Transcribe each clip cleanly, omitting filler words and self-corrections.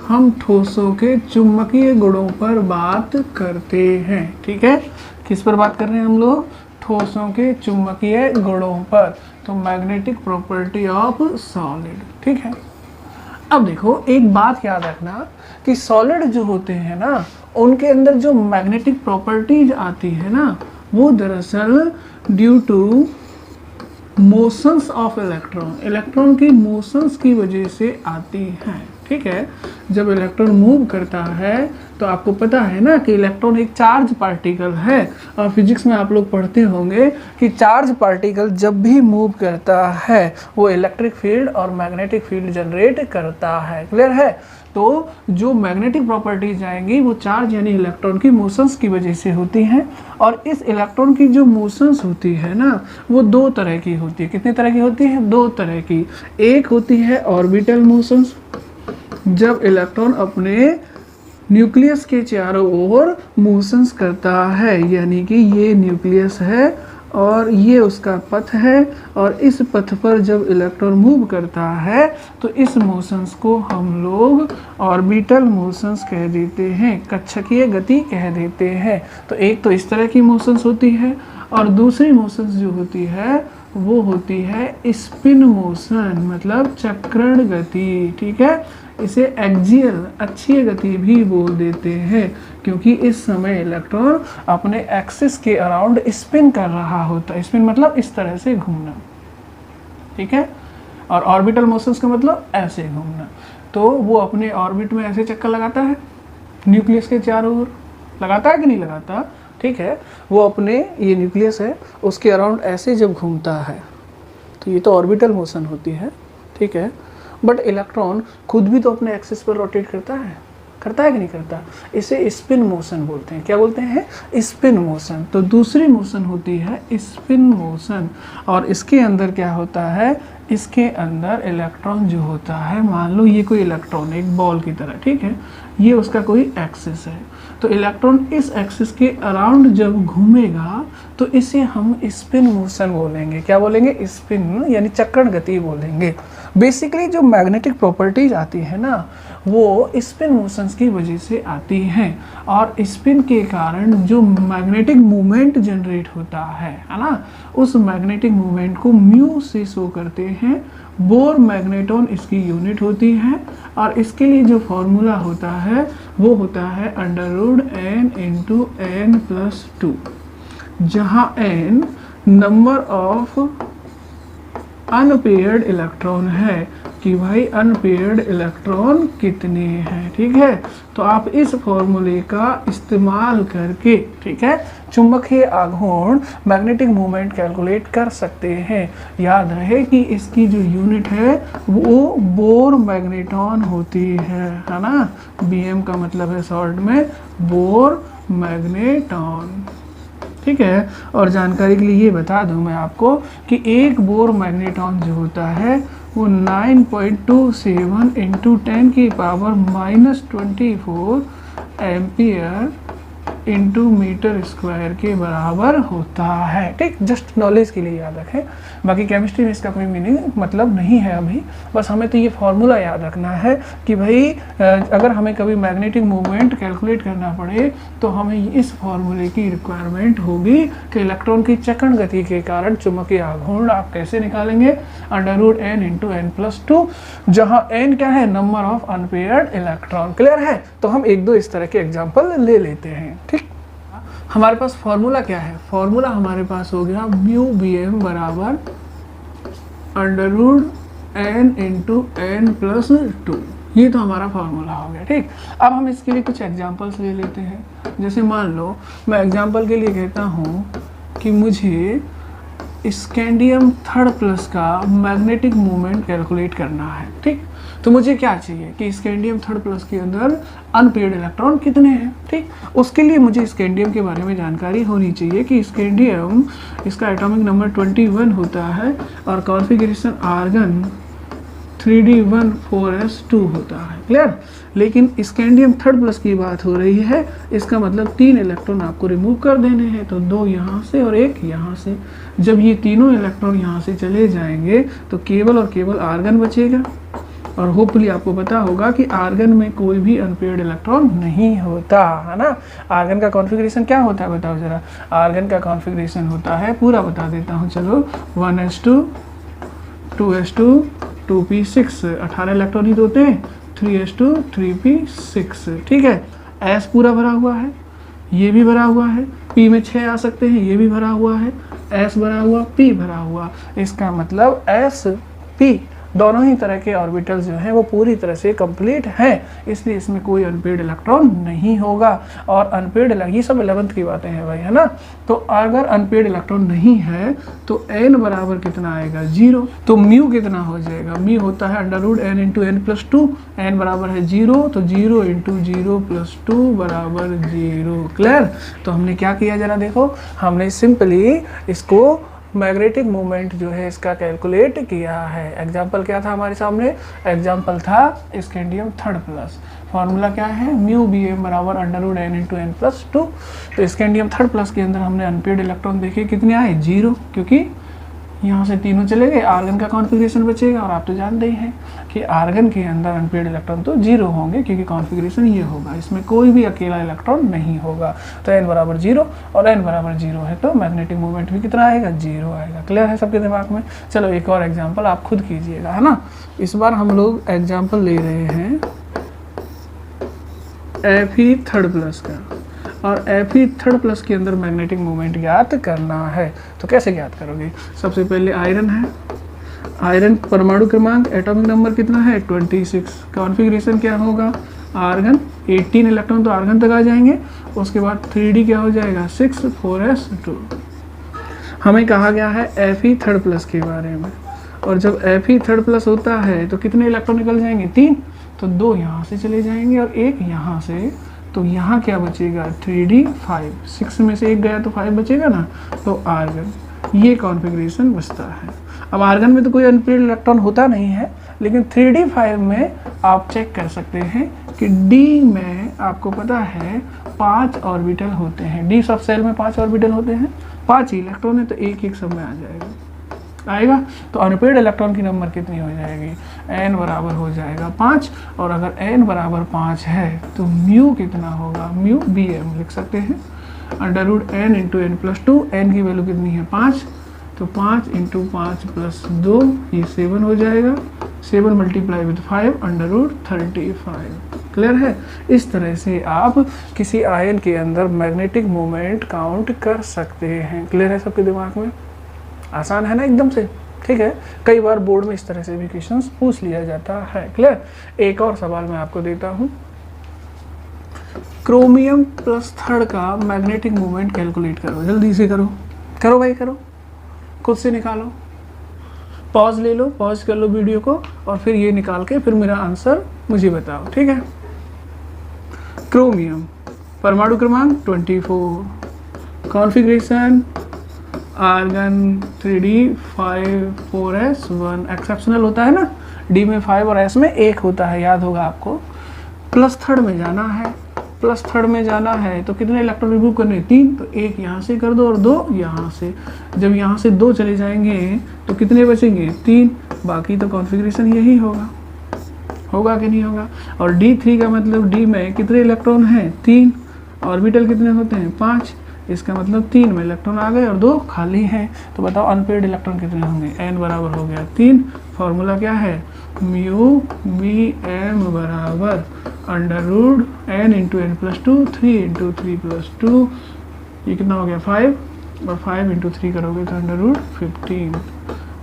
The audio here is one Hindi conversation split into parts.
हम ठोसों के चुंबकीय गुणों पर बात करते हैं। ठीक है, किस पर बात कर रहे हैं हम लोग? ठोसों के चुंबकीय गुणों पर, तो मैग्नेटिक प्रॉपर्टी ऑफ सॉलिड। ठीक है, अब देखो एक बात याद रखना कि सॉलिड जो होते हैं ना, उनके अंदर जो मैग्नेटिक प्रॉपर्टीज आती है ना, वो दरअसल due to motions of electron, electron की मोशंस की वजह से आती हैं। ठीक है, जब इलेक्ट्रॉन मूव करता है तो आपको पता है ना कि इलेक्ट्रॉन एक चार्ज पार्टिकल है, और फिजिक्स में आप लोग पढ़ते होंगे कि चार्ज पार्टिकल जब भी मूव करता है वो इलेक्ट्रिक फील्ड और मैग्नेटिक फील्ड जनरेट करता है। क्लियर है? तो जो मैग्नेटिक प्रॉपर्टीज आएंगी वो चार्ज यानी इलेक्ट्रॉन की मोशंस की वजह से होती हैं, और इस इलेक्ट्रॉन की जो मोशंस होती है ना, वो दो तरह की होती है। कितने तरह की होती है? दो तरह की। एक होती है ऑर्बिटल मोशंस, जब इलेक्ट्रॉन अपने न्यूक्लियस के चारों ओर मोशंस करता है, यानी कि ये न्यूक्लियस है और ये उसका पथ है, और इस पथ पर जब इलेक्ट्रॉन मूव करता है तो इस मोशंस को हम लोग ऑर्बिटल मोशंस कह देते हैं, कक्षकीय गति कह देते हैं। तो एक तो इस तरह की मोशंस होती है, और दूसरी मोशंस जो होती है वो होती है स्पिन मोशन, मतलब चक्रण गति। ठीक है, इसे एक्सियल अक्षीय गति भी बोल देते हैं, क्योंकि इस समय इलेक्ट्रॉन अपने एक्सिस के अराउंड स्पिन कर रहा होता है। स्पिन मतलब इस तरह से घूमना। ठीक है, और ऑर्बिटल मोशंस का मतलब ऐसे घूमना। तो वो अपने ऑर्बिट में ऐसे चक्कर लगाता है, न्यूक्लियस के चारों ओर लगाता है कि नहीं लगाता? ठीक है, वो अपने, ये न्यूक्लियस है उसके अराउंड ऐसे जब घूमता है तो ये तो ऑर्बिटल मोशन होती है। ठीक है, बट इलेक्ट्रॉन खुद भी तो अपने एक्सिस पर रोटेट करता है कि नहीं करता? इसे स्पिन मोशन बोलते हैं। क्या बोलते हैं? Spin motion. तो दूसरी मोशन होती है स्पिन मोशन, और इसके अंदर क्या होता है? इसके अंदर इलेक्ट्रॉन जो होता है, मान लो ये कोई इलेक्ट्रॉन एक बॉल की तरह, ठीक है, ये उसका कोई एक्सिस है, तो इलेक्ट्रॉन इस एक्सिस के अराउंड जब घूमेगा तो इसे हम स्पिन मोशन बोलेंगे। क्या बोलेंगे? स्पिन यानी चक्रण गति बोलेंगे। बेसिकली जो मैग्नेटिक प्रॉपर्टीज आती है ना, वो स्पिन मोशंस की वजह से आती हैं, और स्पिन के कारण जो मैग्नेटिक मूवमेंट जनरेट होता है ना, उस मैग्नेटिक मूवमेंट को म्यू से शो करते हैं। बोर मैग्नेटॉन इसकी यूनिट होती है, और इसके लिए जो फॉर्मूला होता है वो होता है √n × n+2, जहाँ n number of unpaired electron है कि भाई अनपेयर्ड इलेक्ट्रॉन कितने हैं। ठीक है, तो आप इस फॉर्मूले का इस्तेमाल करके, ठीक है, चुंबकीय आघूर्ण मैग्नेटिक मूवमेंट कैलकुलेट कर सकते हैं। याद रहे कि इसकी जो यूनिट है वो बोर मैग्नेटॉन होती है ना? BM का मतलब है शॉर्ट में बोर मैग्नेटॉन। ठीक है, और जानकारी के लिए ये बता दूं मैं आपको कि एक बोर मैग्नेटॉन जो होता है वो 9.27 × 10⁻⁻24 एम्पियर × मीटर² के बराबर होता है। ठीक, जस्ट नॉलेज के लिए याद रखें, बाकी केमिस्ट्री में इसका कोई मीनिंग मतलब नहीं है अभी, बस हमें तो ये फॉर्मूला याद रखना है कि भाई अगर हमें कभी मैग्नेटिक मूवमेंट कैलकुलेट करना पड़े तो हमें इस फॉर्मूले की रिक्वायरमेंट होगी कि इलेक्ट्रॉन की चक्रण गति के कारण चुंबकीय आघूर्ण आप कैसे निकालेंगे? √n × n+2, जहाँ n क्या है? Number of unpaired electron. Clear है? तो हम एक दो इस तरह के एग्जाम्पल ले लेते हैं। ठीक, हमारे पास फॉर्मूला क्या है? फॉर्मूला हमारे पास हो गया μBm बराबर √n × n+2। ये तो हमारा फॉर्मूला हो गया। ठीक, अब हम इसके लिए कुछ एग्जांपल्स ले लेते हैं। जैसे मान लो मैं एग्जांपल के लिए कहता हूँ कि मुझे स्कैंडियम 3+ का मैग्नेटिक मूवमेंट कैलकुलेट करना है। ठीक, तो मुझे क्या चाहिए कि स्कैंडियम 3+ के अंदर अनपेयर्ड इलेक्ट्रॉन कितने हैं। ठीक, उसके लिए मुझे स्कैंडियम के बारे में जानकारी होनी चाहिए कि स्कैंडियम, इसका एटॉमिक नंबर 21 होता है और कॉन्फ़िगरेशन आर्गन 3d14s2 होता है। क्लियर? लेकिन स्कैंडियम 3+ की बात हो रही है, इसका मतलब 3 इलेक्ट्रॉन आपको रिमूव कर देने हैं, तो 2 यहाँ से और 1 यहाँ से। जब ये तीनों इलेक्ट्रॉन यहाँ से चले जाएंगे तो केवल और केवल आर्गन बचेगा, और होपफुली आपको पता होगा कि आर्गन में कोई भी अनपेयर्ड इलेक्ट्रॉन नहीं होता है ना। आर्गन का कॉन्फ़िगरेशन क्या होता है बताओ ज़रा। आर्गन का कॉन्फ़िगरेशन होता है, पूरा बता देता हूँ चलो, 1s2 2s2 2p6, 18 इलेक्ट्रॉन ही तो होते हैं, 3s2 3p6, ठीक है। s पूरा भरा हुआ है, ये भी भरा हुआ है, p में 6 आ सकते हैं, ये भी भरा हुआ है, s भरा हुआ, p भरा हुआ। इसका मतलब s p दोनों ही तरह के ऑर्बिटल जो हैं वो पूरी तरह से कंप्लीट हैं, इसलिए इसमें कोई अनपेयर्ड इलेक्ट्रॉन नहीं होगा। और अनपेयर्ड, ये सब 11th की बातें हैं भाई, है ना। तो अगर अनपेयर्ड इलेक्ट्रॉन नहीं है तो n बराबर कितना आएगा 0। तो म्यू कितना हो जाएगा, म्यू होता है √n into n plus 2, n बराबर है 0, तो 0 इंटू 0 प्लस 2 बराबर 0। क्लियर। तो हमने क्या किया जरा देखो, हमने सिंपली इसको मैग्नेटिक मोमेंट जो है इसका कैलकुलेट किया है। एग्जाम्पल क्या था हमारे सामने, एग्जाम्पल था स्कैंडियम थर्ड प्लस। फार्मूला क्या है, म्यू बी एम बराबर √n इंटू n प्लस 2। तो स्कैंडियम थर्ड प्लस के अंदर हमने अनपेयर्ड इलेक्ट्रॉन देखे, कितने आए 0, क्योंकि यहाँ से तीनों चले गए, आर्गन का कॉन्फ़िगरेशन बचेगा। और आप तो जानते ही हैं कि आर्गन के अंदर अनपेयर्ड इलेक्ट्रॉन तो 0 होंगे, क्योंकि कॉन्फ़िगरेशन ये होगा, इसमें कोई भी अकेला इलेक्ट्रॉन नहीं होगा। तो n बराबर 0 और n बराबर 0 है तो मैग्नेटिक मोमेंट भी कितना आएगा 0 आएगा। क्लियर है सबके दिमाग में। चलो एक और एग्जाम्पल आप खुद कीजिएगा, है ना। इस बार हम लोग एग्जाम्पल ले रहे हैं Fe थर्ड प्लस का, और Fe थर्ड प्लस के अंदर मैग्नेटिक मोमेंट ज्ञात करना है। तो कैसे ज्ञात करोगे, सबसे पहले आयरन है, आयरन परमाणु क्रमांक एटॉमिक नंबर कितना है 26, कॉन्फ़िगरेशन क्या होगा आर्गन, 18 इलेक्ट्रॉन तो आर्गन तक आ जाएंगे। उसके बाद 3d क्या हो जाएगा 6 4s2। हमें कहा गया है Fe थर्ड प्लस के बारे में, और जब Fe थर्ड प्लस होता है तो कितने इलेक्ट्रॉन निकल जाएंगे 3, तो 2 यहाँ से चले जाएंगे और 1 यहाँ से। तो यहाँ क्या बचेगा 3d 5, 6 में से 1 गया तो 5 बचेगा ना, तो आर्गन, ये कॉन्फ़िगरेशन बचता है। अब आर्गन में तो कोई अनपेयर्ड इलेक्ट्रॉन होता नहीं है, लेकिन 3d5 में आप चेक कर सकते हैं कि d में आपको पता है 5 ऑर्बिटल होते हैं, d सब सेल में 5 ऑर्बिटल होते हैं, 5 ही इलेक्ट्रॉन है तो एक एक सब में आ आएगा। तो अनपेयर्ड इलेक्ट्रॉन की नंबर कितनी हो जाएगी, n बराबर हो जाएगा 5। और अगर n बराबर 5 है तो म्यू कितना होगा, म्यू बी एम लिख सकते हैं √n into n plus 2। n की वैल्यू कितनी है 5, तो 5 इंटू 5 प्लस 2 ये 7 हो जाएगा, 7 मल्टीप्लाई विद 5 √35। क्लियर है। इस तरह से आप किसी आयन के अंदर मैग्नेटिक मोमेंट काउंट कर सकते हैं। क्लियर है सबके दिमाग में, आसान है ना एकदम से, ठीक है। कई बार बोर्ड में इस तरह से भी क्वेश्चंस पूछ लिया जाता है। क्लियर। एक और सवाल मैं आपको देता हूँ, क्रोमियम प्लस थर्ड का मैग्नेटिक मोमेंट कैलकुलेट करो, जल्दी से करो, करो भाई करो, खुद से निकालो, पॉज ले लो, पॉज कर लो वीडियो को और फिर ये निकाल के फिर मेरा आंसर मुझे बताओ, ठीक है। क्रोमियम परमाणु क्रमांक 24, configuration argon 3d 5 4s1, exceptional होता है ना, d में 5 और s में 1 होता है, याद होगा आपको। प्लस थर्ड में जाना है, प्लस थर्ड में जाना है तो कितने इलेक्ट्रॉन रिमूव करने 3, तो 1 यहाँ से कर दो और 2 यहाँ से। जब यहाँ से 2 चले जाएंगे तो कितने बचेंगे 3, बाकी तो कॉन्फ़िगरेशन यही होगा, होगा कि नहीं होगा। और d3 का मतलब d में कितने इलेक्ट्रॉन हैं 3, ऑर्बिटल कितने होते हैं 5, इसका मतलब 3 में इलेक्ट्रॉन आ गए और 2 खाली हैं। तो बताओ अनपेयर्ड इलेक्ट्रॉन कितने होंगे, n बराबर हो गया 3। फॉर्मूला क्या है, म्यू बी एम बराबर √n into n plus 2, 3 into 3 plus 2, ये कितना हो गया 5, और 5 इंटू 3 करोगे तो √15।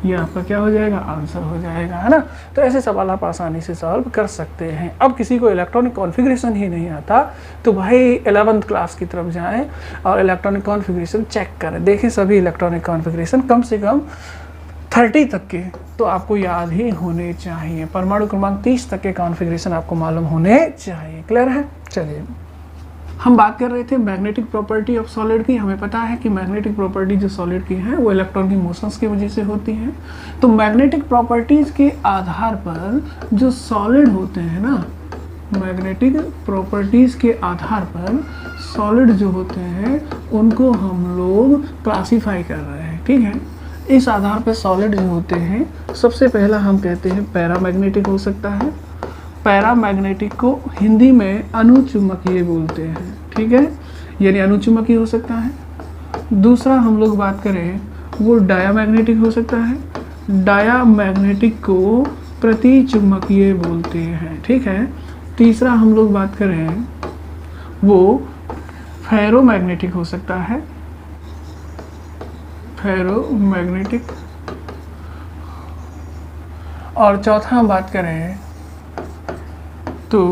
ये आपका क्या हो जाएगा, आंसर हो जाएगा, है ना। तो ऐसे सवाल आप आसानी से सॉल्व कर सकते हैं। अब किसी को इलेक्ट्रॉनिक कॉन्फ़िगरेशन ही नहीं आता तो भाई 11th क्लास की तरफ जाएं और इलेक्ट्रॉनिक कॉन्फ़िगरेशन चेक करें, देखें सभी इलेक्ट्रॉनिक कॉन्फ़िगरेशन कम से कम 30 तक के तो आपको याद ही होने चाहिए। परमाणु क्रमांक 30 तक के कॉन्फ़िगरेशन आपको मालूम होने चाहिए। क्लियर है। चलिए हम बात कर रहे थे मैग्नेटिक प्रॉपर्टी ऑफ सॉलिड की। हमें पता है कि मैग्नेटिक प्रॉपर्टी जो सॉलिड की है वो इलेक्ट्रॉन की मोशंस की वजह से होती है। तो मैग्नेटिक प्रॉपर्टीज के आधार पर जो सॉलिड होते हैं ना, मैग्नेटिक प्रॉपर्टीज के आधार पर सॉलिड जो होते हैं उनको हम लोग क्लासीफाई कर रहे हैं, ठीक है। इस आधार पे सॉलिड जो होते हैं, सबसे पहला हम कहते हैं पैरामैग्नेटिक हो सकता है। पैरामैग्नेटिक को हिंदी में अनुचुंबकीय बोलते हैं, ठीक है, यानी अनुचुंबकीय हो सकता है। दूसरा हम लोग बात करें वो डायामैग्नेटिक हो सकता है। डायामैग्नेटिक को प्रतिचुंबकीय बोलते हैं, ठीक है। तीसरा हम लोग बात करें वो फेरोमैग्नेटिक हो सकता है, फेरोमैग्नेटिक। और चौथा हम बात करें तो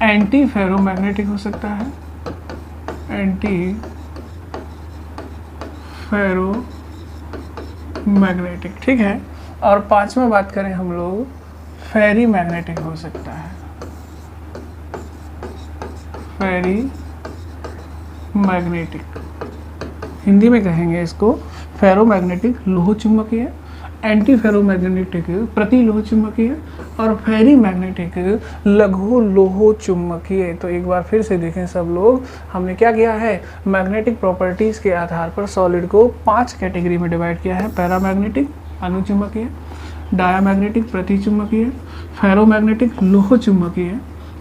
एंटी फेरोमैग्नेटिक हो सकता है, एंटी फेरोमैग्नेटिक, ठीक है। और पांचवा बात करें हम लोग फेरी मैग्नेटिक हो सकता है, फेरी मैग्नेटिक। हिंदी में कहेंगे इसको फेरोमैग्नेटिक लोह चुंबकीय, एंटी फेरोमैग्नेटिक प्रति लोह चुंबकीय, और फेरी मैग्नेटिक लघु लोह चुंबकीय। तो एक बार फिर से देखें सब लोग, हमने क्या किया है, मैग्नेटिक प्रॉपर्टीज के आधार पर सॉलिड को 5 कैटेगरी में डिवाइड किया है। पैरामैग्नेटिक अनुचुंबकीय, डायामैग्नेटिक प्रतिचुंबकीय, फेरोमैग्नेटिक लोह चुंबकीय,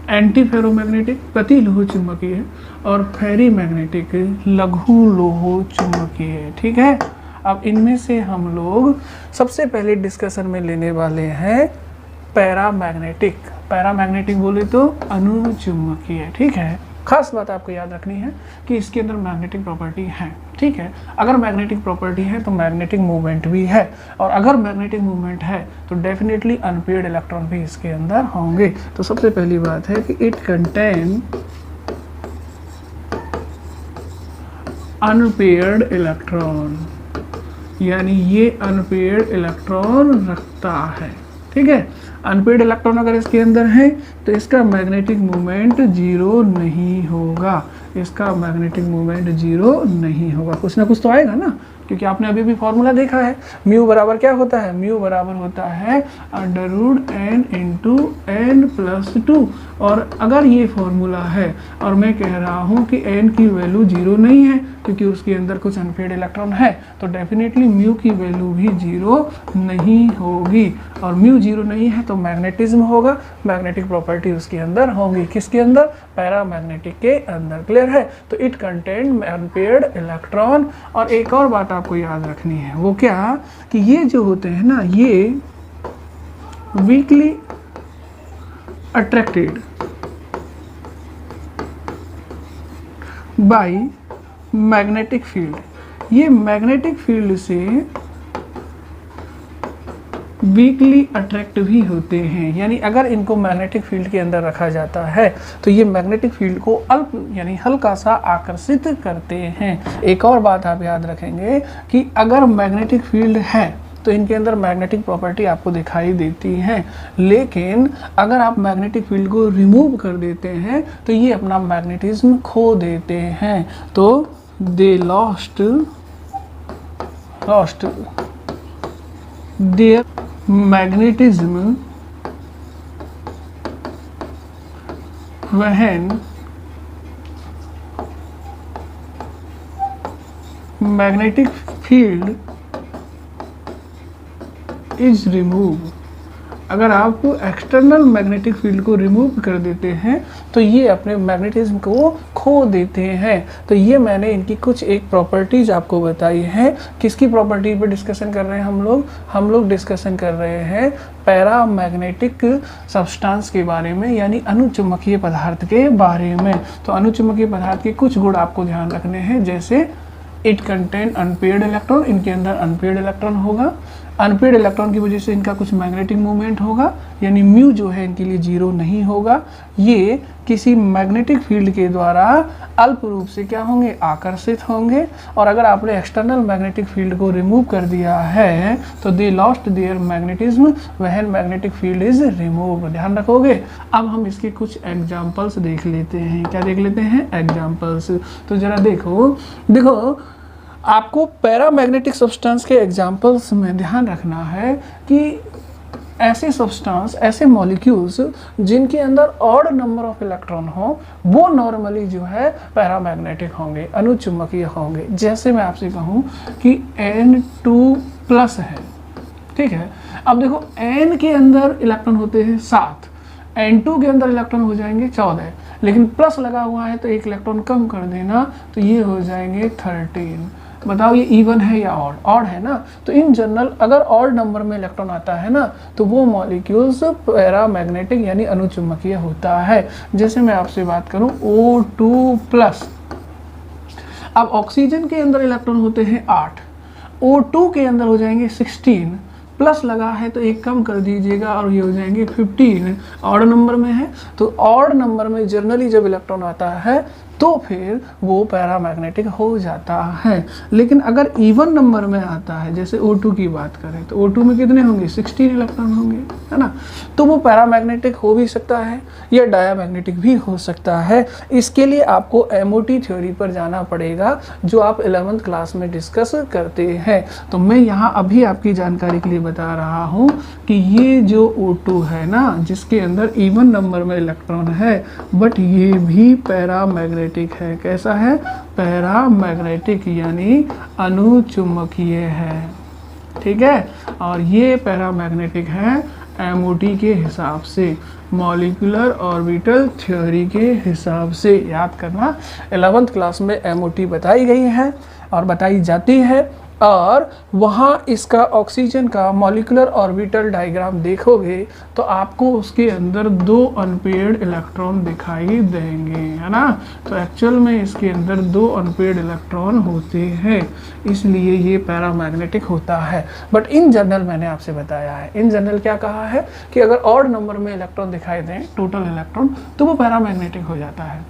एंटी फेरोमैग्नेटिक प्रति लोह चुंबकीय, और फेरी मैग्नेटिक लघु लोह चुंबकीय, ठीक है। अब इनमें से हम लोग सबसे पहले डिस्कशन में लेने वाले हैं पैरामैग्नेटिक। पैरामैग्नेटिक बोले तो अनुचुंबकीय, ठीक है। खास बात आपको याद रखनी है कि इसके अंदर मैग्नेटिक प्रॉपर्टी है, ठीक है। अगर मैग्नेटिक प्रॉपर्टी है तो मैग्नेटिक मूवमेंट भी है, और अगर मैग्नेटिक मूवमेंट है तो डेफिनेटली अनपेयर्ड इलेक्ट्रॉन भी इसके अंदर होंगे। तो सबसे पहली बात है कि इट कंटेन अनपेयर्ड इलेक्ट्रॉन, यानी ये अनपेयर्ड इलेक्ट्रॉन रखता है, ठीक है। अनपेयर्ड इलेक्ट्रॉन अगर इसके अंदर है तो इसका मैग्नेटिक मूवमेंट 0 नहीं होगा, इसका मैग्नेटिक मूवमेंट 0 नहीं होगा। कुछ ना कुछ तो आएगा ना, क्योंकि आपने अभी भी फॉर्मूला देखा है, म्यू बराबर क्या होता है, म्यू बराबर होता है √n × n+2। और अगर ये फॉर्मूला है और मैं कह रहा हूँ कि n की वैल्यू 0 नहीं है क्योंकि उसके अंदर कुछ अनपेयर्ड इलेक्ट्रॉन है, तो डेफिनेटली म्यू की वैल्यू भी 0 नहीं होगी। और म्यू 0 नहीं है तो मैग्नेटिज्म होगा, मैग्नेटिक प्रॉपर्टी उसके अंदर होंगी। किसके अंदर, पैरामैग्नेटिक के अंदर। क्लियर है। तो इट कंटेन अनपेयर्ड इलेक्ट्रॉन। और एक और बात आपको याद रखनी है, वो क्या, कि ये जो होते हैं ना, ये weekly attracted by magnetic field. ये मैग्नेटिक फील्ड से वीकली अट्रैक्ट भी होते हैं, यानी अगर इनको मैग्नेटिक फील्ड के अंदर रखा जाता है तो ये मैग्नेटिक फील्ड को अल्प यानी हल्का सा आकर्षित करते हैं। एक और बात आप याद रखेंगे कि अगर मैग्नेटिक फील्ड है तो इनके अंदर मैग्नेटिक प्रॉपर्टी आपको दिखाई देती है, लेकिन अगर आप मैग्नेटिक फील्ड को रिमूव कर देते हैं तो ये अपना मैग्नेटिज्म खो देते हैं। तो they lost their magnetism when magnetic field is removed। अगर आप एक्सटर्नल मैग्नेटिक फील्ड को रिमूव कर देते हैं तो ये अपने मैग्नेटिज्म को खो देते हैं। तो ये मैंने इनकी कुछ एक प्रॉपर्टीज आपको बताई हैं। किसकी प्रॉपर्टी पे डिस्कशन कर रहे हैं हम लोग डिस्कशन कर रहे हैं पैरामैग्नेटिक सब्सटेंस के बारे में, यानी अनुचुंबकीय पदार्थ के बारे में। तो अनुचुंबकीय पदार्थ के कुछ गुण आपको ध्यान रखने हैं, जैसे इट कंटेन अनपेयर्ड इलेक्ट्रॉन, इनके अंदर अनपेयर्ड इलेक्ट्रॉन होगा। अनपेयर्ड इलेक्ट्रॉन की वजह से इनका कुछ मैग्नेटिक मूवमेंट होगा, यानी म्यू जो है इनके लिए 0 नहीं होगा। ये किसी मैग्नेटिक फील्ड के द्वारा अल्प रूप से क्या होंगे, आकर्षित होंगे। और अगर आपने एक्सटर्नल मैग्नेटिक फील्ड को रिमूव कर दिया है तो they lost their magnetism when magnetic field is remove. ध्यान रखोगे। अब हम इसके कुछ एग्जाम्पल्स देख लेते हैं। क्या देख लेते हैं, एग्जाम्पल्स। तो जरा देखो आपको पैरामैग्नेटिक सब्सटेंस के एग्जाम्पल्स में ध्यान रखना है कि ऐसे सब्सटेंस, ऐसे मॉलिक्यूल्स जिनके अंदर ऑड नंबर ऑफ इलेक्ट्रॉन हो, वो नॉर्मली जो है पैरामैग्नेटिक होंगे, अनुचुंबकीय होंगे। जैसे मैं आपसे कहूँ कि प्लस है, ठीक है। अब देखो n के अंदर इलेक्ट्रॉन होते हैं 7, n2 के अंदर इलेक्ट्रॉन हो जाएंगे 14, लेकिन प्लस लगा हुआ है तो एक इलेक्ट्रॉन कम कर देना, तो ये हो जाएंगे 13। बताओ ये इवन है या ऑड? ऑड है ना। तो इन जनरल अगर ऑड नंबर में इलेक्ट्रॉन आता है ना तो वो मॉलिक्यूल्स पैरामैग्नेटिक यानी अनुचुंबकीय होता है। जैसे मैं आपसे बात करूं O2+, अब ऑक्सीजन के अंदर इलेक्ट्रॉन होते हैं 8, O2 के अंदर हो जाएंगे 16, प्लस लगा है तो एक कम कर दीजिएगा और ये हो जाएंगे 15। ऑड नंबर में है तो ऑड नंबर में जनरली जब इलेक्ट्रॉन आता है तो फिर वो पैरामैग्नेटिक हो जाता है। लेकिन अगर इवन नंबर में आता है, जैसे O2 की बात करें तो O2 में कितने होंगे? 16 इलेक्ट्रॉन होंगे, है ना। तो वो पैरामैग्नेटिक हो भी सकता है या डायामैग्नेटिक भी हो सकता है। इसके लिए आपको MOT थ्योरी पर जाना पड़ेगा जो आप 11th क्लास में डिस्कस करते हैं। तो मैं यहाँ अभी आपकी जानकारी के लिए बता रहा हूँ कि ये जो O2 है ना, जिसके अंदर इवन नंबर में इलेक्ट्रॉन है, बट ये भी पैरामैग्नेटिक है। कैसा है? पैरामैग्नेटिक यानी अनुचुंबकीय है, ठीक है। और ये पैरामैग्नेटिक है MOT के हिसाब से, मॉलिक्यूलर ऑर्बिटल थ्योरी के हिसाब से। याद करना 11th क्लास में MOT बताई गई है और बताई जाती है, और वहाँ इसका ऑक्सीजन का मॉलिक्यूलर ऑर्बिटल डायग्राम देखोगे तो आपको उसके अंदर 2 अनपेयर्ड इलेक्ट्रॉन दिखाई देंगे, है ना। तो एक्चुअल में इसके अंदर 2 अनपेयर्ड इलेक्ट्रॉन होते हैं, इसलिए ये पैरामैग्नेटिक होता है। बट इन जनरल मैंने आपसे बताया है, इन जनरल क्या कहा है कि अगर ऑड नंबर में इलेक्ट्रॉन दिखाई दें, टोटल इलेक्ट्रॉन, तो वो पैरामैग्नेटिक हो जाता है।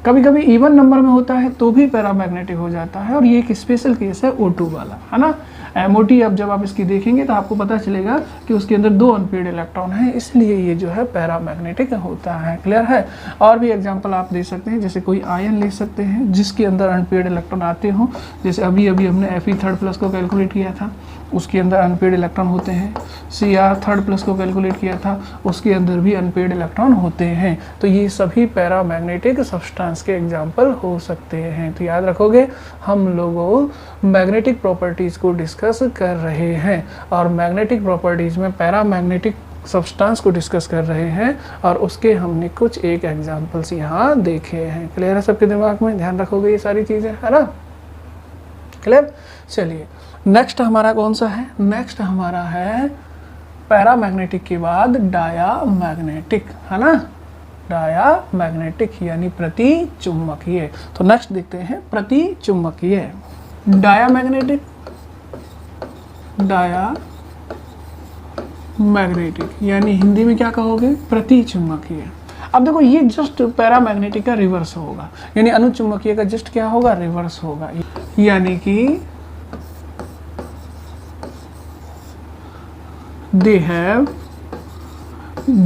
कभी कभी इवन नंबर में होता है तो भी पैरामैग्नेटिक हो जाता है, और ये एक स्पेशल केस है O2 वाला, है ना। MOT अब जब आप इसकी देखेंगे तो आपको पता चलेगा कि उसके अंदर 2 अनपेयर्ड इलेक्ट्रॉन हैं, इसलिए ये जो है पैरामैग्नेटिक होता है। क्लियर है? और भी एग्जांपल आप दे सकते हैं, जैसे कोई आयन ले सकते हैं जिसके अंदर अनपेयर्ड इलेक्ट्रॉन आते हों। जैसे अभी हमने Fe3+ को कैलकुलेट किया था, उसके अंदर अनपेयर्ड इलेक्ट्रॉन होते हैं। Cr3+ को कैलकुलेट किया था, उसके अंदर भी अनपेयर्ड इलेक्ट्रॉन होते हैं। तो ये सभी पैरामैग्नेटिक सब्सटेंस के एग्जाम्पल हो सकते हैं। तो याद रखोगे, हम लोगों मैग्नेटिक प्रॉपर्टीज़ को डिस्कस कर रहे हैं, और मैग्नेटिक प्रॉपर्टीज़ में पैरामैग्नेटिक सब्सटेंस को डिस्कस कर रहे हैं, और उसके हमने कुछ एक एग्जाम्पल्स यहाँ देखे हैं। क्लियर है सबके दिमाग में? ध्यान रखोगे ये सारी चीज़ें, है ना। क्लियर? चलिए नेक्स्ट हमारा कौन सा है? नेक्स्ट हमारा है पैरामैग्नेटिक के बाद डायामैग्नेटिक, है ना। डायामैग्नेटिक यानी प्रति चुंबकीय। तो नेक्स्ट देखते हैं प्रति चुंबकीय। डायामैग्नेटिक, डायामैग्नेटिक यानी हिंदी में क्या कहोगे? प्रति चुंबकीय। अब देखो ये जस्ट पैरामैग्नेटिक का रिवर्स होगा, यानी अनुचुंबकीय का जस्ट क्या होगा? रिवर्स होगा। यानी कि they have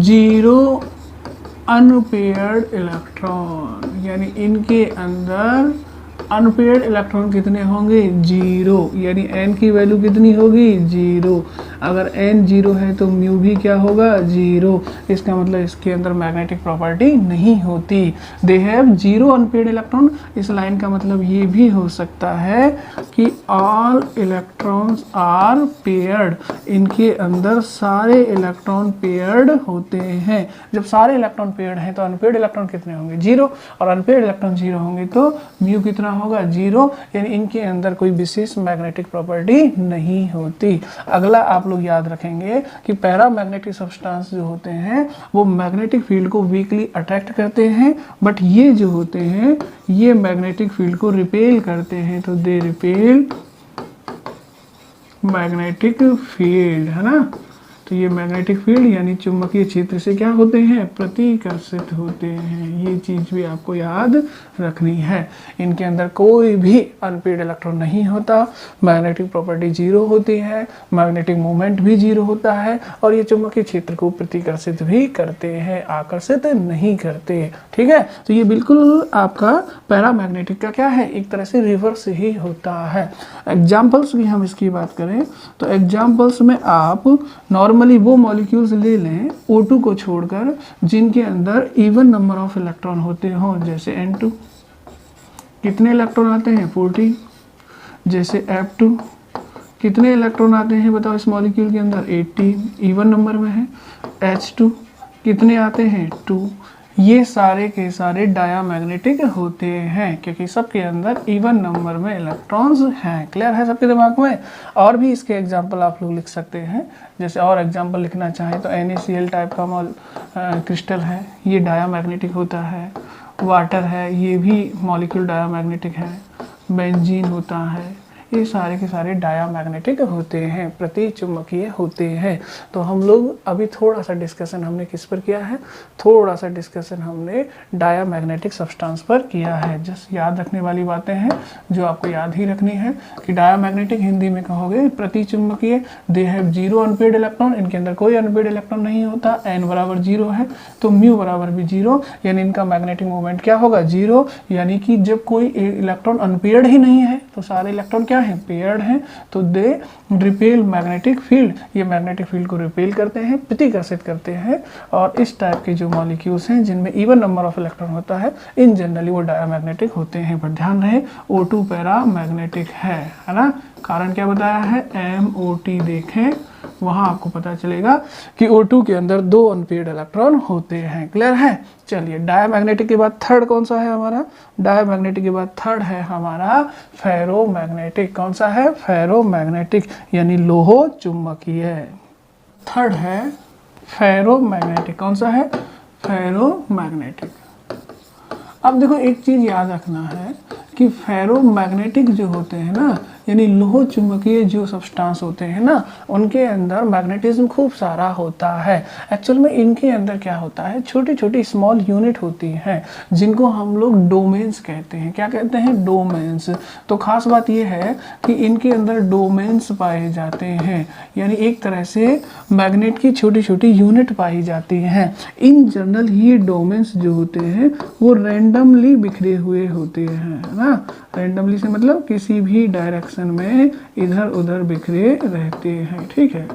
0 unpaired electron, यानी इनके अंदर अनपेयर्ड इलेक्ट्रॉन कितने होंगे? 0, यानी n की वैल्यू कितनी होगी? 0। अगर n 0 है तो म्यू भी क्या होगा? 0। इसका मतलब इसके अंदर मैग्नेटिक प्रॉपर्टी नहीं होती। They have 0 unpaired electron. इस लाइन का मतलब ये भी हो सकता है कि ऑल इलेक्ट्रॉन्स आर पेयर्ड, इनके अंदर सारे इलेक्ट्रॉन पेयर्ड होते हैं। जब सारे इलेक्ट्रॉन पेयर्ड हैं तो अनपेयर्ड इलेक्ट्रॉन कितने होंगे? 0, और अनपेयर्ड इलेक्ट्रॉन 0 होंगे तो म्यू कितना होगा? 0, यानी इनके अंदर कोई विशेष मैग्नेटिक प्रॉपर्टी नहीं होती। अगला आप लोग याद रखेंगे कि पैरामैग्नेटिक सब्सटेंस जो होते हैं वो मैग्नेटिक फील्ड को वीकली अट्रैक्ट करते हैं, बट ये जो होते हैं ये मैग्नेटिक फील्ड को रिपेल करते हैं। तो दे रिपेल मैग्नेटिक फील्ड, है ना। तो ये मैग्नेटिक फील्ड यानी चुंबकीय क्षेत्र से क्या होते हैं? प्रतिकर्षित होते हैं। ये चीज़ भी आपको याद रखनी है। इनके अंदर कोई भी अनपेयर्ड इलेक्ट्रॉन नहीं होता, मैग्नेटिक प्रॉपर्टी 0 होती है, मैग्नेटिक मोमेंट भी 0 होता है, और ये चुंबकीय क्षेत्र को प्रतिकर्षित भी करते हैं, आकर्षित नहीं करते। ठीक है, तो ये बिल्कुल आपका पैरामैग्नेटिक का क्या है? एक तरह से रिवर्स ही होता है। एग्जाम्पल्स की हम इसकी बात करें तो एग्जाम्पल्स में आप नॉर्मली वो मॉलिक्यूल्स ले लें O2 को छोड़कर जिनके अंदर इवन नंबर ऑफ इलेक्ट्रॉन होते हों, जैसे N2 कितने इलेक्ट्रॉन आते हैं? 14। जैसे F2 कितने इलेक्ट्रॉन आते हैं बताओ इस मॉलिक्यूल के अंदर? 18 इवन नंबर में है। H2 कितने आते हैं? 2। ये सारे के सारे डायामैग्नेटिक होते हैं क्योंकि सबके अंदर इवन नंबर में इलेक्ट्रॉन्स हैं। क्लियर है सबके दिमाग में? और भी इसके एग्जांपल आप लोग लिख सकते हैं। जैसे और एग्जांपल लिखना चाहें तो NaCl टाइप का क्रिस्टल है, ये डायामैग्नेटिक होता है। वाटर है, ये भी मॉलिक्यूल डायामैग्नेटिक है। बेंजीन होता है, ये सारे के सारे डायामैग्नेटिक होते हैं, प्रतिचुंबकीय होते हैं। तो हम लोग अभी थोड़ा सा डिस्कशन हमने किस पर किया है? थोड़ा सा डिस्कशन हमने डायामैग्नेटिक सब्सटेंस पर किया है। जस्ट याद रखने वाली बातें हैं जो आपको याद ही रखनी है कि डायामैग्नेटिक हिंदी में कहोगे प्रतिचुंबकीय। दे हैव 0 अनपेयर्ड इलेक्ट्रॉन, इनके अंदर कोई अनपेयर्ड इलेक्ट्रॉन नहीं होता। n बराबर 0 है तो म्यू बराबर भी 0, यानी इनका मैग्नेटिक मोमेंट क्या होगा? 0। यानी कि जब कोई इलेक्ट्रॉन अनपेयर्ड ही नहीं है तो सारे इलेक्ट्रॉन क्या है? पेयर्ड हैं। तो दे रिपेल मैग्नेटिक फील्ड, ये मैग्नेटिक फील्ड को रिपेल करते हैं, प्रतिकर्षित करते हैं। और इस टाइप के जो मॉलिक्यूल्स हैं जिनमें इवन नंबर ऑफ इलेक्ट्रॉन होता है, इन जनरली वो डायामैग्नेटिक होते हैं। पर ध्यान रहे O2 पैरा मैग्नेटिक है ना? कारण क्या बताया है? MOT देखें, वहां आपको पता चलेगा कि O2 के अंदर 2 अनपेयर्ड इलेक्ट्रॉन होते हैं। क्लियर है? चलिए, डायामैग्नेटिक के बाद थर्ड कौन सा है हमारा? डायामैग्नेटिक के बाद थर्ड है हमारा फेरोमैग्नेटिक। कौन सा है? फेरोमैग्नेटिक, यानी लोहो चुंबकीय। थर्ड है फेरोमैग्नेटिक। कौन सा है? फेरोमैग्नेटिक। अब देखो एक चीज याद रखना है कि फेरोमैग्नेटिक जो होते हैं ना, यानी लोह चुंबकीय जो सब्सटेंस होते हैं ना, उनके अंदर मैग्नेटिज्म खूब सारा होता है। एक्चुअल में इनके अंदर क्या होता है? छोटी छोटी स्मॉल यूनिट होती हैं जिनको हम लोग डोमेन्स कहते हैं। क्या कहते हैं? डोमेन्स। तो खास बात यह है कि इनके अंदर डोमेन्स पाए जाते हैं, यानी एक तरह से मैग्नेट की छोटी छोटी यूनिट पाई जाती हैं। इन जनरल ये डोमेन्स जो होते हैं वो रैंडमली बिखरे हुए होते हैं, है ना? रैंडमली से मतलब किसी भी डायरेक्शन में इधर उधर बिखरे रहते हैं। ठीक है,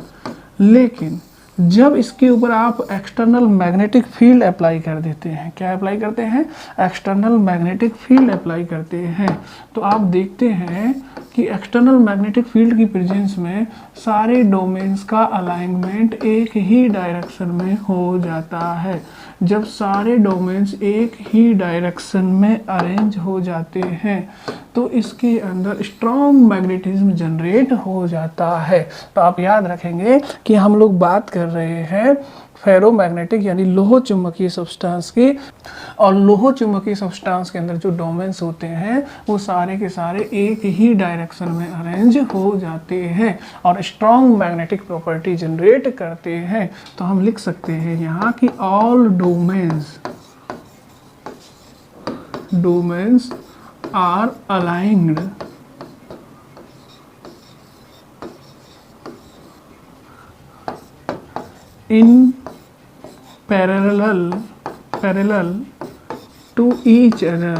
लेकिन जब इसके ऊपर आप एक्सटर्नल मैग्नेटिक फील्ड अप्लाई कर देते हैं, क्या अप्लाई करते हैं? एक्सटर्नल मैग्नेटिक फील्ड अप्लाई करते हैं, तो आप देखते हैं कि एक्सटर्नल मैग्नेटिक फील्ड की प्रेजेंस में सारे डोमेन्स का अलाइनमेंट एक ही डायरेक्शन में हो जाता है। जब सारे डोमेन्स एक ही डायरेक्शन में अरेंज हो जाते हैं तो इसके अंदर स्ट्रॉन्ग मैग्नेटिज्म जनरेट हो जाता है। तो आप याद रखेंगे कि हम लोग बात कर रहे हैं फेरोमैग्नेटिक यानी लोह चुंबकीय सब्सटेंस की, और लोह चुंबकीय सब्सटेंस के अंदर जो डोमेन्स होते हैं वो सारे के सारे एक ही डायरेक्शन में अरेंज हो जाते हैं और स्ट्रॉन्ग मैग्नेटिक प्रॉपर्टी जनरेट करते हैं। तो हम लिख सकते हैं यहाँ कि all domains are aligned in parallel to each other,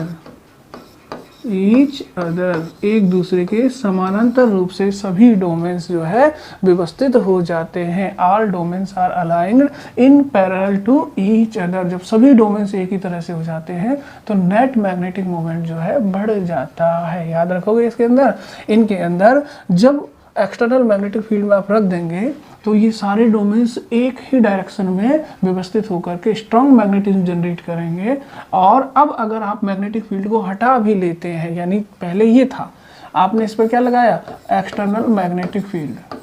एक दूसरे के समानांतर रूप से सभी डोमेन्स जो है व्यवस्थित हो जाते हैं। All domains are aligned in parallel to each other. जब सभी डोमेन्स एक ही तरह से हो जाते हैं तो नेट मैग्नेटिक मोमेंट जो है बढ़ जाता है। याद रखोगे इसके अंदर, इनके अंदर जब एक्सटर्नल मैग्नेटिक फील्ड में आप रख देंगे तो ये सारे डोमेन्स एक ही डायरेक्शन में व्यवस्थित होकर के स्ट्रॉन्ग मैग्नेटिज्म जनरेट करेंगे। और अब अगर आप मैग्नेटिक फील्ड को हटा भी लेते हैं, यानी पहले ये था, आपने इस पर क्या लगाया? External magnetic field.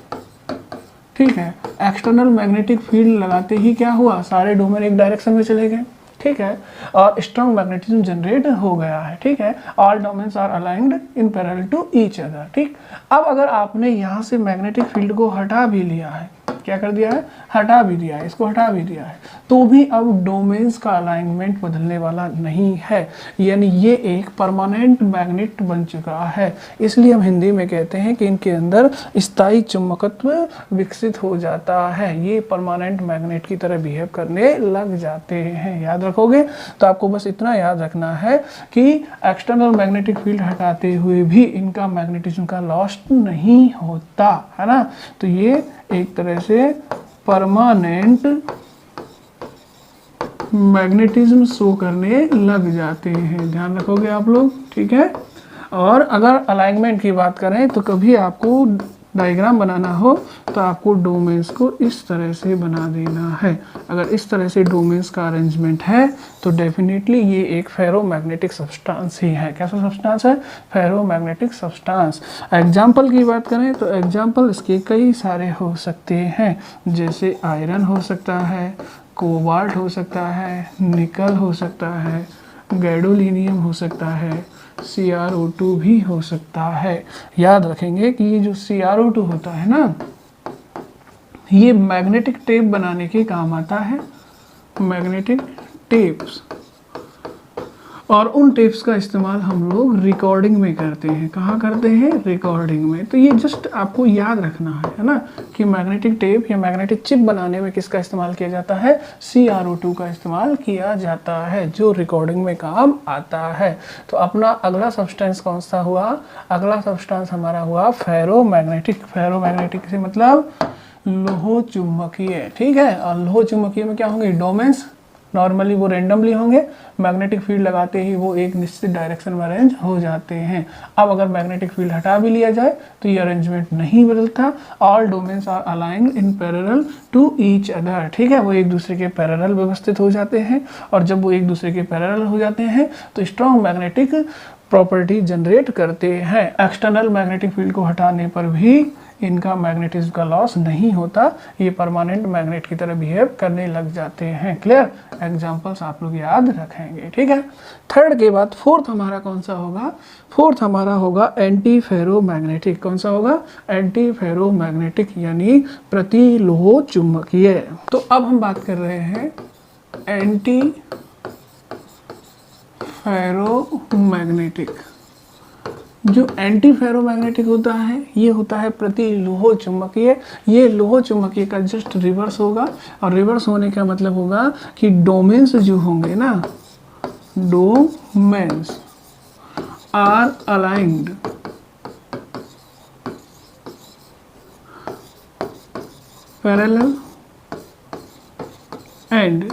ठीक है, एक्सटर्नल मैग्नेटिक फील्ड लगाते ही क्या हुआ? सारे डोमेन एक डायरेक्शन में चले गए। ठीक है, और स्ट्रॉन्ग मैग्नेटिज्म जनरेट हो गया है। ठीक है, all domains are aligned in parallel to each other. ठीक, अब अगर आपने यहाँ से मैग्नेटिक फील्ड को हटा भी लिया है, क्या कर दिया है? हटा भी दिया है, इसको हटा भी दिया है, तो भी अब डोमेन्स का अलाइनमेंट बदलने वाला नहीं है, यानी ये एक परमानेंट मैग्नेट बन चुका है। इसलिए हम हिंदी में कहते हैं कि इनके अंदर स्थायी चुंबकत्व विकसित हो जाता है, ये परमानेंट मैग्नेट की तरह बिहेव करने लग जाते हैं। याद रखोगे? तो आपको बस इतना याद रखना है कि एक्सटर्नल मैग्नेटिक फील्ड हटाते हुए भी इनका मैग्नेटिज्म का लॉस नहीं होता, है ना? तो ये एक तरह से परमानेंट मैग्नेटिज्म शो करने लग जाते हैं। ध्यान रखोगे आप लोग? ठीक है, और अगर अलाइनमेंट की बात करें तो कभी आपको डायग्राम बनाना हो तो आपको डोमेन्स को इस तरह से बना देना है। अगर इस तरह से डोमेन्स का अरेंजमेंट है तो डेफिनेटली ये एक फेरोमैग्नेटिक सब्सटेंस ही है। कैसा सब्सटेंस है? Ferromagnetic substance. एग्जाम्पल की बात करें तो एग्जाम्पल इसके कई सारे हो सकते हैं, जैसे आयरन हो सकता है, कोबाल्ट हो सकता है, निकल हो सकता है, गैडोलिनियम हो सकता है, CrO2 भी हो सकता है। याद रखेंगे कि ये जो CrO2 होता है ना, ये मैग्नेटिक टेप बनाने के काम आता है, मैग्नेटिक टेप्स। और उन टेप्स का इस्तेमाल हम लोग रिकॉर्डिंग में करते हैं। कहाँ करते हैं? रिकॉर्डिंग में। तो ये जस्ट आपको याद रखना है ना, कि मैग्नेटिक टेप या मैग्नेटिक चिप बनाने में किसका इस्तेमाल किया जाता है? CrO2 का इस्तेमाल किया जाता है, जो रिकॉर्डिंग में काम आता है। तो अपना अगला सब्सटेंस कौन सा हुआ? अगला सब्सटेंस हमारा हुआ फेरोमैग्नेटिक। फेरोमैग्नेटिक से मतलब लोह चुंबकीय, ठीक है। और लोह चुंबकीय में क्या होंगे? डोमेन्स। नॉर्मली वो रेंडमली होंगे, मैग्नेटिक फील्ड लगाते ही वो एक निश्चित डायरेक्शन में अरेंज हो जाते हैं। अब अगर मैग्नेटिक फील्ड हटा भी लिया जाए तो ये अरेंजमेंट नहीं बदलता। All domains are aligned in parallel to each other, ठीक है। वो एक दूसरे के पैरेलल व्यवस्थित हो जाते हैं, और जब वो एक दूसरे के पैरेलल हो जाते हैं तो स्ट्रॉन्ग मैग्नेटिक प्रॉपर्टी जनरेट करते हैं। एक्सटर्नल मैग्नेटिक फील्ड को हटाने पर भी इनका मैग्नेटिज्म का लॉस नहीं होता, ये परमानेंट मैग्नेट की तरह बिहेव करने लग जाते हैं। क्लियर? एग्जांपल्स आप लोग याद रखेंगे, ठीक है। थर्ड के बाद फोर्थ हमारा कौन सा होगा? फोर्थ हमारा होगा एंटी फेरोमैग्नेटिक। कौन सा होगा? एंटी फेरोमैग्नेटिक, यानी प्रतिलोह चुंबकीय। तो अब हम बात कर रहे हैं एंटी फेरोमैग्नेटिक। जो एंटी फेरोमैग्नेटिक होता है ये होता है प्रतिलोह चुंबकीय। ये लोह चुंबकीय का जस्ट रिवर्स होगा, और रिवर्स होने का मतलब होगा कि डोमेन्स जो होंगे ना, domains are aligned parallel and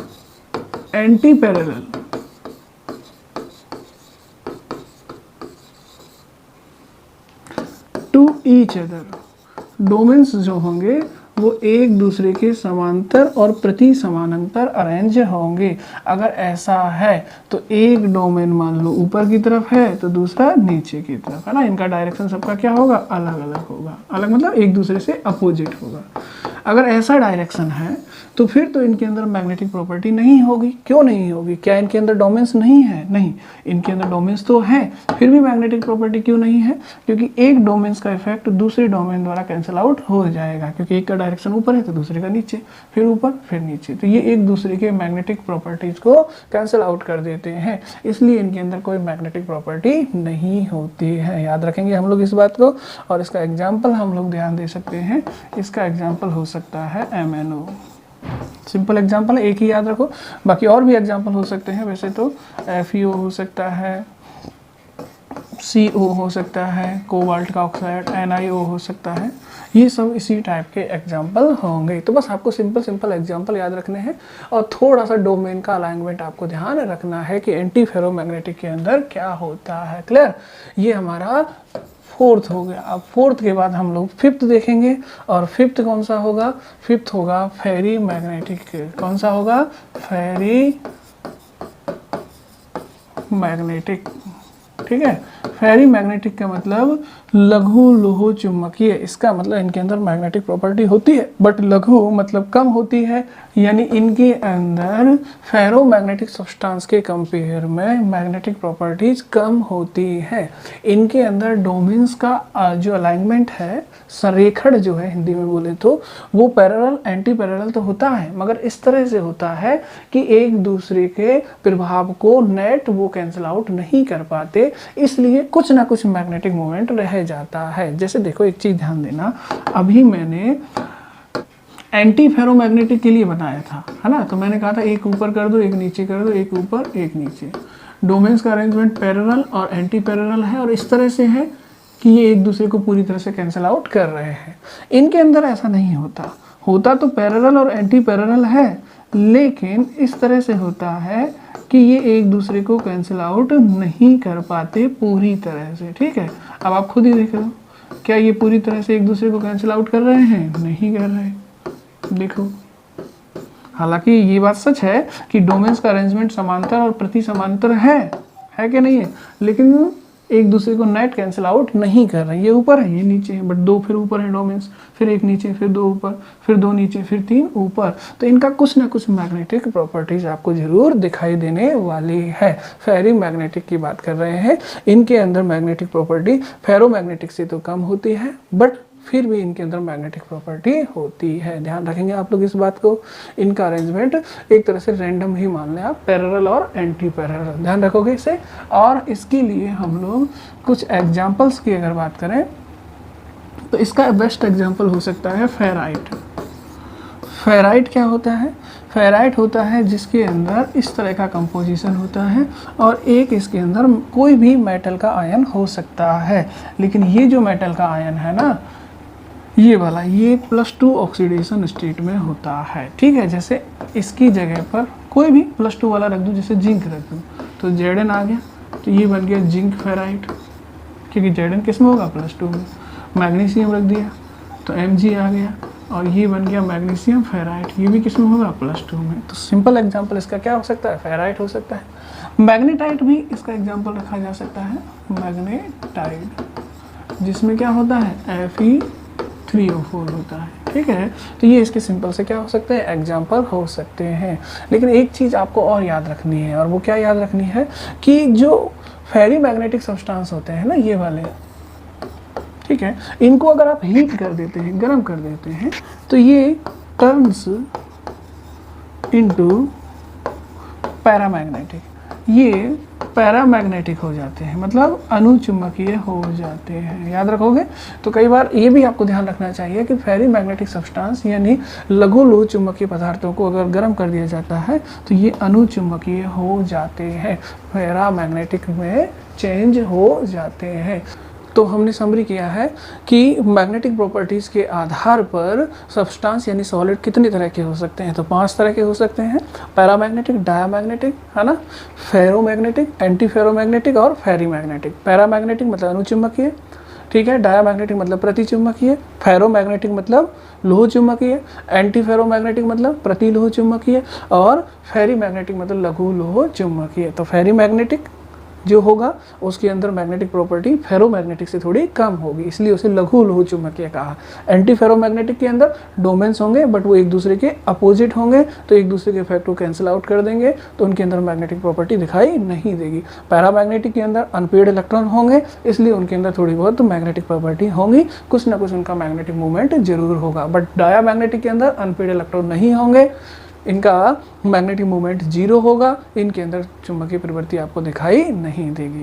anti parallel to each other. Domains जो होंगे वो एक दूसरे के समांतर और प्रति समानांतर अरेंज होंगे। अगर ऐसा है तो एक डोमेन मान लो ऊपर की तरफ है तो दूसरा नीचे की तरफ है ना, इनका डायरेक्शन सबका क्या होगा? अलग अलग होगा। अलग मतलब एक दूसरे से अपोजिट होगा। अगर ऐसा डायरेक्शन है तो फिर तो इनके अंदर मैग्नेटिक प्रॉपर्टी नहीं होगी। क्यों नहीं होगी? क्या इनके अंदर डोमेन्स नहीं है? नहीं, इनके अंदर डोमेन्स तो है, फिर भी मैग्नेटिक प्रॉपर्टी क्यों नहीं है? क्योंकि एक डोमेन्स का इफेक्ट दूसरे डोमेन द्वारा कैंसिल आउट हो जाएगा, क्योंकि एक का डायरेक्शन ऊपर है तो दूसरे का नीचे, फिर ऊपर फिर नीचे, तो ये एक दूसरे के मैग्नेटिक प्रॉपर्टीज को कैंसिल आउट कर देते हैं। इसलिए इनके अंदर कोई मैग्नेटिक प्रॉपर्टी नहीं होती है। याद रखेंगे हम लोग इस बात को। और इसका एग्जाम्पल हम लोग ध्यान दे सकते हैं। इसका एग्जाम्पल हो सकता है MnO। सिंपल एग्जाम्पल है, एक ही याद रखो। बाकी और भी एग्जाम्पल हो सकते हैं, वैसे तो FeO हो सकता है, CO हो सकता है, कोबाल्ट का ऑक्साइड, NiO हो सकता है। ये सब इसी टाइप के एग्जाम्पल होंगे। तो बस आपको सिंपल एग्जाम्पल याद रखने हैं, और थोड़ा सा डोमेन का अलाइनमेंट आपको ध्यान रखना है कि एंटी फेरोमैग्नेटिक के अंदर क्या होता है। क्लियर? ये हमारा फोर्थ हो गया। अब फोर्थ के बाद हम लोग फिफ्थ देखेंगे, और फिफ्थ कौन सा होगा? फिफ्थ होगा फेरी मैग्नेटिक। कौन सा होगा? फेरी मैग्नेटिक, ठीक है। फेरी मैग्नेटिक का मतलब लघु लोह चुंबकीय। इसका मतलब इनके अंदर मैग्नेटिक प्रॉपर्टी होती है, बट लघु मतलब कम होती है, यानी इनके अंदर फेरोमैग्नेटिक सब्सटेंस के कंपेयर में मैग्नेटिक प्रॉपर्टीज कम होती है। इनके अंदर डोमेन्स का जो अलाइनमेंट है, संरेखण जो है हिंदी में बोले तो, वो पैरेलल एंटी पैरेलल तो होता है, मगर इस तरह से होता है कि एक दूसरे के प्रभाव को नेट वो कैंसिल आउट नहीं कर पाते, इसलिए कुछ ना कुछ मैग्नेटिक मोमेंट रह जाता है। जैसे देखो एक चीज ध्यान देना, अभी मैंने एंटी फेरोमैग्नेटिक के लिए बनाया था, है ना। तो मैंने कहा था एक ऊपर कर दो, एक नीचे कर दो, एक ऊपर एक नीचे। डोमेन्स का अरेंजमेंट पैरेलल और एंटी पैरेलल है, और इस तरह से है कि ये एक दूसरे को पूरी तरह से कैंसिल आउट कर रहे हैं। इनके अंदर ऐसा नहीं होता। होता तो पैरेलल और एंटी पैरेलल है, लेकिन इस तरह से होता है कि ये एक दूसरे को कैंसिल आउट नहीं कर पाते पूरी तरह से, ठीक है। अब आप खुद ही देख लो, क्या ये पूरी तरह से एक दूसरे को कैंसिल आउट कर रहे हैं? नहीं कर रहे। देखो, हालांकि ये बात सच है कि डोमेन्स का अरेंजमेंट समांतर और प्रति समांतर है कि नहीं है, लेकिन एक दूसरे को नेट कैंसिल आउट नहीं कर रहे। ये ऊपर है, ये नीचे है, बट दो फिर ऊपर है डोमेन्स, फिर एक नीचे, फिर दो ऊपर, फिर दो नीचे, फिर तीन ऊपर। तो इनका कुछ ना कुछ मैग्नेटिक प्रॉपर्टीज आपको जरूर दिखाई देने वाली है। फेरी मैग्नेटिक की बात कर रहे हैं, इनके अंदर मैग्नेटिक प्रॉपर्टी फेरोमैग्नेटिक से तो कम होती है, बट फिर भी इनके अंदर मैग्नेटिक प्रॉपर्टी होती है। ध्यान रखेंगे आप लोग इस बात को। इनका अरेंजमेंट एक तरह से रैंडम ही मान लें आप, पैरेलल और एंटी पैरेलल, ध्यान रखोगे इसे। और इसके लिए हम लोग कुछ एग्जांपल्स की अगर बात करें तो इसका बेस्ट एग्जांपल हो सकता है फेराइट। फेराइट क्या होता है? फेराइट होता है जिसके अंदर इस तरह का कंपोजिशन होता है और एक इसके अंदर कोई भी मेटल का आयन हो सकता है, लेकिन ये जो मेटल का आयन है ना, ये वाला, ये +2 ऑक्सीडेशन स्टेट में होता है। ठीक है, जैसे इसकी जगह पर कोई भी +2 वाला रख दूं, जैसे जिंक रख दूं, तो Zn आ गया, तो ये बन गया जिंक फेराइट, क्योंकि Zn किस में होगा? +2 में। मैग्नीशियम रख दिया तो Mg आ गया, और ये बन गया मैग्नीशियम फेराइट, ये भी किस में होगा? +2 में। तो सिंपल एग्जांपल इसका क्या हो सकता है? फेराइट हो सकता है। मैग्नेटाइट भी इसका एग्जांपल रखा जा सकता है, मैग्नेटाइट, जिसमें क्या होता है? Fe3O4 होता है। ठीक है, तो ये इसके सिंपल से क्या हो सकते हैं? एग्जाम्पल हो सकते हैं। लेकिन एक चीज़ आपको और याद रखनी है, और वो क्या याद रखनी है कि जो फेरी मैग्नेटिक सब्सटेंस होते हैं ना, ये वाले, ठीक है, इनको अगर आप हीट कर देते हैं, गर्म कर देते हैं, तो ये टर्न्स इनटू पैरामैग्नेटिक, ये पैरामैग्नेटिक हो जाते हैं, मतलब अनुचुंबकीय हो जाते हैं। याद रखोगे? तो कई बार ये भी आपको ध्यान रखना चाहिए कि फेरी मैग्नेटिक सब्सटेंस यानी लघु लोह चुंबकीय पदार्थों को अगर गर्म कर दिया जाता है तो ये अनुचुंबकीय हो जाते हैं, पैरामैग्नेटिक में चेंज हो जाते हैं। तो हमने समरी किया है कि मैग्नेटिक प्रॉपर्टीज़ के आधार पर सब्सटेंस यानी सॉलिड कितने तरह के हो सकते हैं? तो 5 तरह के हो सकते हैं, पैरामैग्नेटिक, डायामैग्नेटिक, है ना, फेरोमैग्नेटिक, एंटी फेरोमैग्नेटिक और फेरी मैग्नेटिक। पैरामैग्नेटिक मतलब अनुचुंबकीय, ठीक है, डायामैग्नेटिक मतलब प्रतिचुंबकीय, फेरोमैग्नेटिक मतलब लोह चुंबकीय, एंटी फेरोमैग्नेटिक मतलब प्रति लोह चुंबकीय, और फेरी मैग्नेटिक मतलब लघु लोह चुंबकीय। तो फेरी मैग्नेटिक जो होगा उसके अंदर मैग्नेटिक प्रॉपर्टी फेरोमैग्नेटिक से थोड़ी कम होगी, इसलिए उसे लघु लोह चुंबकीय कहा। एंटी फेरोमैग्नेटिक के अंदर डोमेन्स होंगे बट वो एक दूसरे के अपोजिट होंगे, तो एक दूसरे के इफेक्ट को कैंसिल आउट कर देंगे, तो उनके अंदर मैग्नेटिक प्रॉपर्टी दिखाई नहीं देगी। पैरामैग्नेटिक के अंदर अनपेयर्ड इलेक्ट्रॉन होंगे, इसलिए उनके अंदर थोड़ी बहुत मैग्नेटिक प्रॉपर्टी होंगी, कुछ ना कुछ उनका मैग्नेटिक मूवमेंट जरूर होगा। बट डायामैग्नेटिक के अंदर अनपेयर्ड इलेक्ट्रॉन नहीं होंगे, इनका मैग्नेटिक मूवमेंट 0 होगा, इनके अंदर चुंबकीय प्रवृत्ति आपको दिखाई नहीं देगी।